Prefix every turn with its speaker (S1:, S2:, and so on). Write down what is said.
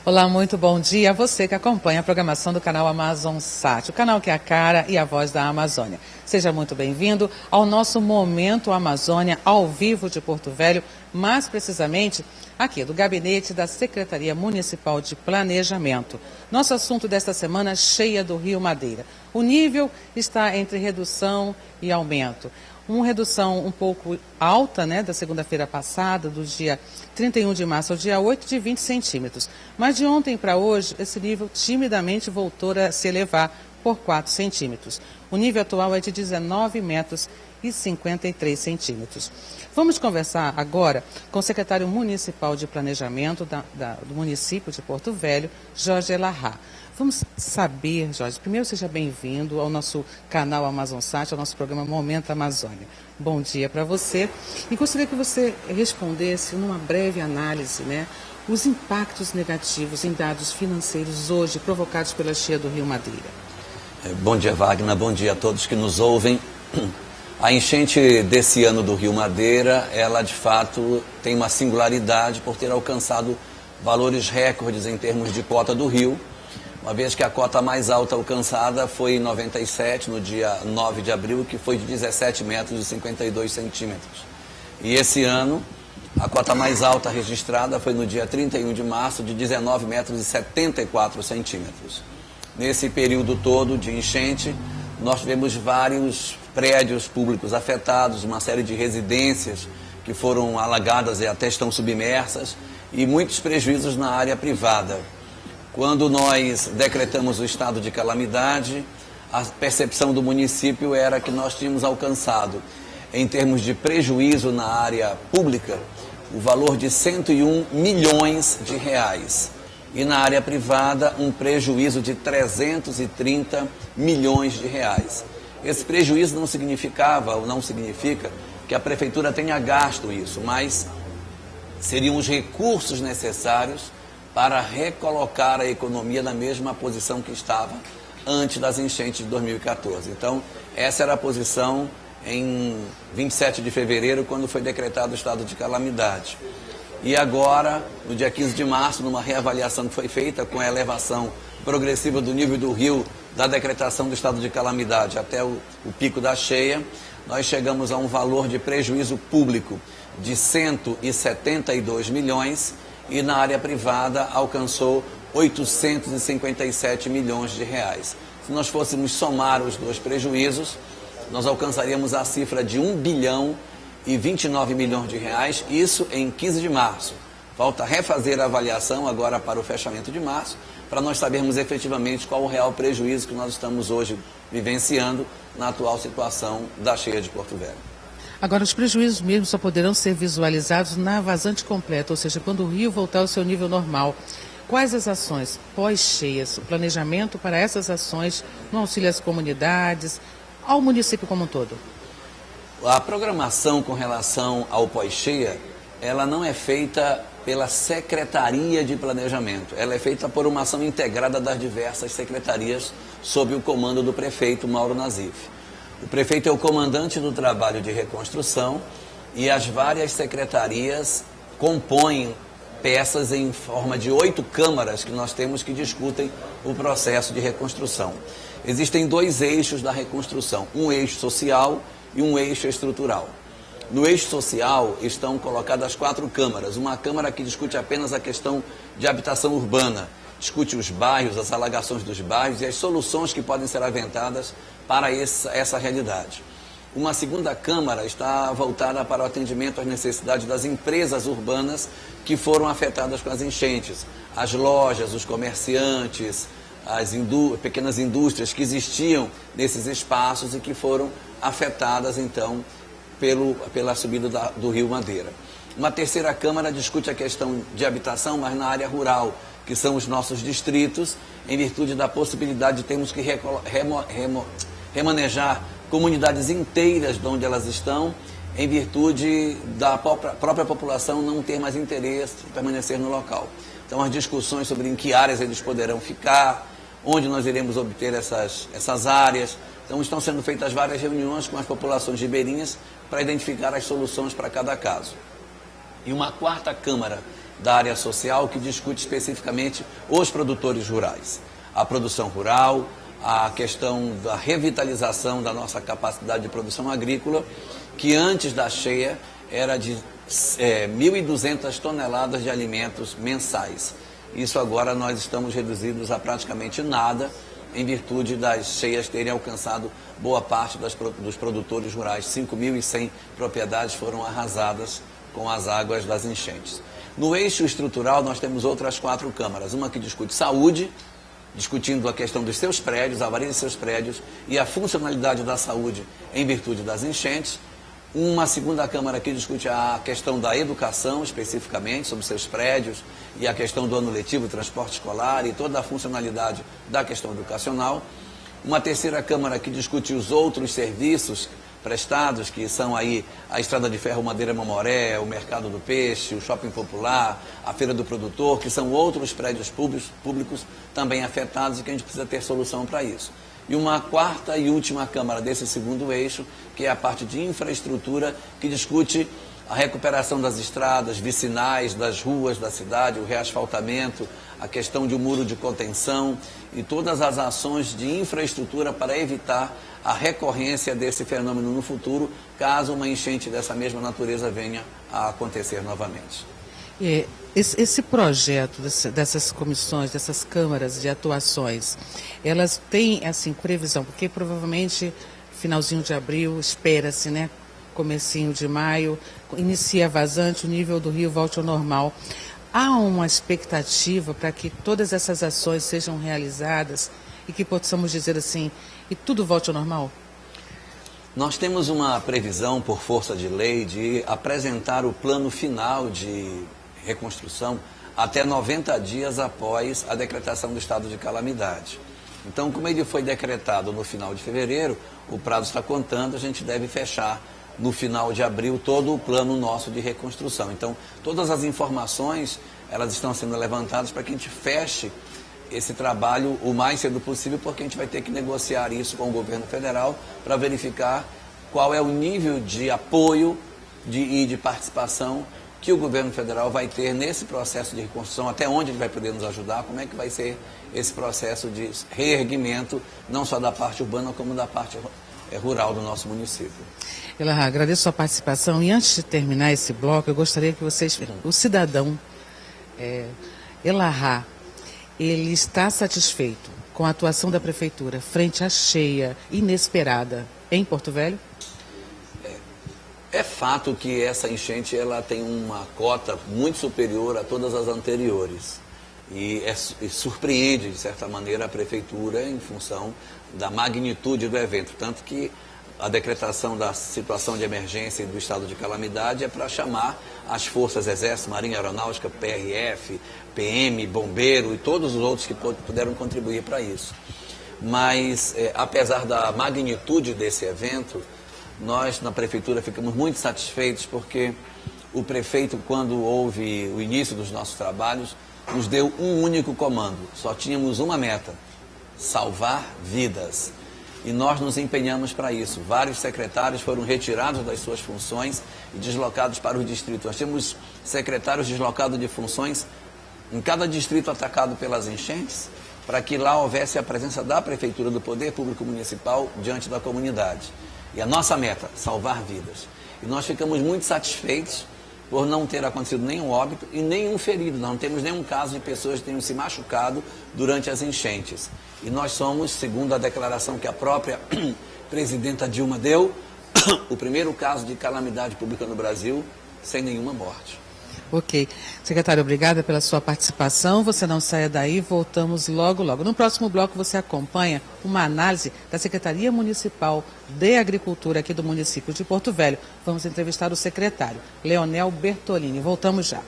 S1: Olá, muito bom dia a você que acompanha a programação do canal AmazonSat, o canal que é a cara e a voz da Amazônia. Seja muito bem-vindo ao nosso Momento Amazônia ao vivo de Porto Velho, mais precisamente aqui do gabinete da Secretaria Municipal de Planejamento. Nosso assunto desta semana, cheia do Rio Madeira. O nível está entre redução e aumento. Uma redução um pouco alta, da segunda-feira passada, do dia 31 de março ao dia 8, de 20 centímetros. Mas de ontem para hoje, esse nível timidamente voltou a se elevar por 4 centímetros. O nível atual é de 19 metros e 53 centímetros. Vamos conversar agora com o secretário municipal de Planejamento do município de Porto Velho, Jorge Elahá. Vamos saber, Jorge, primeiro seja bem-vindo ao nosso canal AmazonSat, ao nosso programa Momento Amazônia. Bom dia para você. E gostaria que você respondesse numa breve análise, os impactos negativos em dados financeiros hoje provocados pela cheia do Rio Madeira.
S2: Bom dia, Wagner. Bom dia a todos que nos ouvem. A enchente desse ano do Rio Madeira, ela de fato tem uma singularidade por ter alcançado valores recordes em termos de cota do rio, uma vez que a cota mais alta alcançada foi em 97, no dia 9 de abril, que foi de 17 metros e 52 centímetros. E esse ano, a cota mais alta registrada foi no dia 31 de março, de 19 metros e 74 centímetros. Nesse período todo de enchente, nós tivemos vários prédios públicos afetados, uma série de residências que foram alagadas e até estão submersas, e muitos prejuízos na área privada. Quando nós decretamos o estado de calamidade, a percepção do município era que nós tínhamos alcançado, em termos de prejuízo na área pública, o valor de 101 milhões de reais. E na área privada, um prejuízo de 330 milhões de reais. Esse prejuízo não significava ou não significa que a prefeitura tenha gasto isso, mas seriam os recursos necessários para recolocar a economia na mesma posição que estava antes das enchentes de 2014. Então, essa era a posição em 27 de fevereiro, quando foi decretado o estado de calamidade. E agora, no dia 15 de março, numa reavaliação que foi feita com a elevação progressiva do nível do rio, da decretação do estado de calamidade até o pico da cheia, nós chegamos a um valor de prejuízo público de 172 milhões, e na área privada alcançou 857 milhões de reais. Se nós fôssemos somar os dois prejuízos, nós alcançaríamos a cifra de 1 bilhão e 29 milhões de reais, isso em 15 de março. Falta refazer a avaliação agora para o fechamento de março, para nós sabermos efetivamente qual o real prejuízo que nós estamos hoje vivenciando na atual situação da cheia de Porto Velho.
S1: Agora, os prejuízos mesmo só poderão ser visualizados na vazante completa, ou seja, quando o rio voltar ao seu nível normal. Quais as ações pós-cheias, o planejamento para essas ações no auxílio às comunidades, ao município como um todo?
S2: A programação com relação ao pós-cheia, ela não é feita pela Secretaria de Planejamento, ela é feita por uma ação integrada das diversas secretarias sob o comando do prefeito Mauro Nazif. O prefeito é o comandante do trabalho de reconstrução e as várias secretarias compõem peças em forma de 8 câmaras que nós temos que discutem o processo de reconstrução. Existem 2 eixos da reconstrução, um eixo social e um eixo estrutural. No eixo social estão colocadas 4 câmaras, uma câmara que discute apenas a questão de habitação urbana, discute os bairros, as alagações dos bairros e as soluções que podem ser aventadas para essa realidade. Uma segunda câmara está voltada para o atendimento às necessidades das empresas urbanas que foram afetadas com as enchentes. As lojas, os comerciantes, as pequenas indústrias que existiam nesses espaços e que foram afetadas, então, pela subida do Rio Madeira. Uma terceira câmara discute a questão de habitação, mas na área rural, que são os nossos distritos, em virtude da possibilidade de termos que remanejar comunidades inteiras de onde elas estão, em virtude da própria população não ter mais interesse em permanecer no local. Então, as discussões sobre em que áreas eles poderão ficar, onde nós iremos obter essas áreas. Então, estão sendo feitas várias reuniões com as populações ribeirinhas para identificar as soluções para cada caso. E uma quarta câmara, da área social, que discute especificamente os produtores rurais. A produção rural, a questão da revitalização da nossa capacidade de produção agrícola, que antes da cheia era de 1.200 toneladas de alimentos mensais. Isso agora nós estamos reduzidos a praticamente nada, em virtude das cheias terem alcançado boa parte dos produtores rurais. 5.100 propriedades foram arrasadas com as águas das enchentes. No eixo estrutural, nós temos outras 4 câmaras. Uma que discute saúde, discutindo a questão dos seus prédios, a avaria de seus prédios e a funcionalidade da saúde em virtude das enchentes. Uma segunda Câmara que discute a questão da educação, especificamente, sobre seus prédios, e a questão do ano letivo, transporte escolar e toda a funcionalidade da questão educacional. Uma terceira Câmara que discute os outros serviços prestados, que são aí a Estrada de Ferro Madeira Mamoré, o Mercado do Peixe, o Shopping Popular, a Feira do Produtor, que são outros prédios públicos também afetados e que a gente precisa ter solução para isso. E uma quarta e última Câmara desse segundo eixo, que é a parte de infraestrutura, que discute a recuperação das estradas vicinais, das ruas da cidade, o reasfaltamento, a questão de um muro de contenção e todas as ações de infraestrutura para evitar a recorrência desse fenômeno no futuro, caso uma enchente dessa mesma natureza venha a acontecer novamente.
S1: Esse projeto dessas comissões, dessas câmaras de atuações, elas têm, assim, previsão, porque provavelmente finalzinho de abril, espera-se, né? Comecinho de maio, inicia a vazante, o nível do rio volte ao normal. Há uma expectativa para que todas essas ações sejam realizadas e que possamos dizer assim, e tudo volte ao normal?
S2: Nós temos uma previsão, por força de lei, de apresentar o plano final de reconstrução até 90 dias após a decretação do estado de calamidade. Então, como ele foi decretado no final de fevereiro, o prazo está contando, a gente deve fechar no final de abril todo o plano nosso de reconstrução. Então, todas as informações, elas estão sendo levantadas para que a gente feche esse trabalho o mais cedo possível, porque a gente vai ter que negociar isso com o governo federal para verificar qual é o nível de apoio e de participação que o governo federal vai ter nesse processo de reconstrução, até onde ele vai poder nos ajudar, como é que vai ser esse processo de reerguimento, não só da parte urbana, como da parte rural do nosso município.
S1: Elahá, agradeço a sua participação e antes de terminar esse bloco, eu gostaria que vocês, o cidadão Elahá, ele está satisfeito com a atuação da prefeitura frente à cheia inesperada em Porto Velho?
S2: É fato que essa enchente ela tem uma cota muito superior a todas as anteriores e surpreende, de certa maneira, a prefeitura em função da magnitude do evento, tanto que a decretação da situação de emergência e do estado de calamidade é para chamar as forças Exército, Marinha Aeronáutica, PRF, PM, Bombeiro e todos os outros que puderam contribuir para isso. Mas, apesar da magnitude desse evento, nós, na prefeitura, ficamos muito satisfeitos porque o prefeito, quando houve o início dos nossos trabalhos, nos deu um único comando. Só tínhamos uma meta: salvar vidas. E nós nos empenhamos para isso. Vários secretários foram retirados das suas funções e deslocados para o distrito. Nós temos secretários deslocados de funções em cada distrito atacado pelas enchentes, para que lá houvesse a presença da prefeitura, do poder público municipal diante da comunidade. E a nossa meta, salvar vidas. E nós ficamos muito satisfeitos por não ter acontecido nenhum óbito e nenhum ferido. Nós não temos nenhum caso de pessoas que tenham se machucado durante as enchentes. E nós somos, segundo a declaração que a própria presidenta Dilma deu, o primeiro caso de calamidade pública no Brasil sem nenhuma morte.
S1: Ok. Secretário, obrigada pela sua participação. Você não saia daí, voltamos logo, logo. No próximo bloco você acompanha uma análise da Secretaria Municipal de Agricultura aqui do município de Porto Velho. Vamos entrevistar o secretário, Leonel Bertolini. Voltamos já.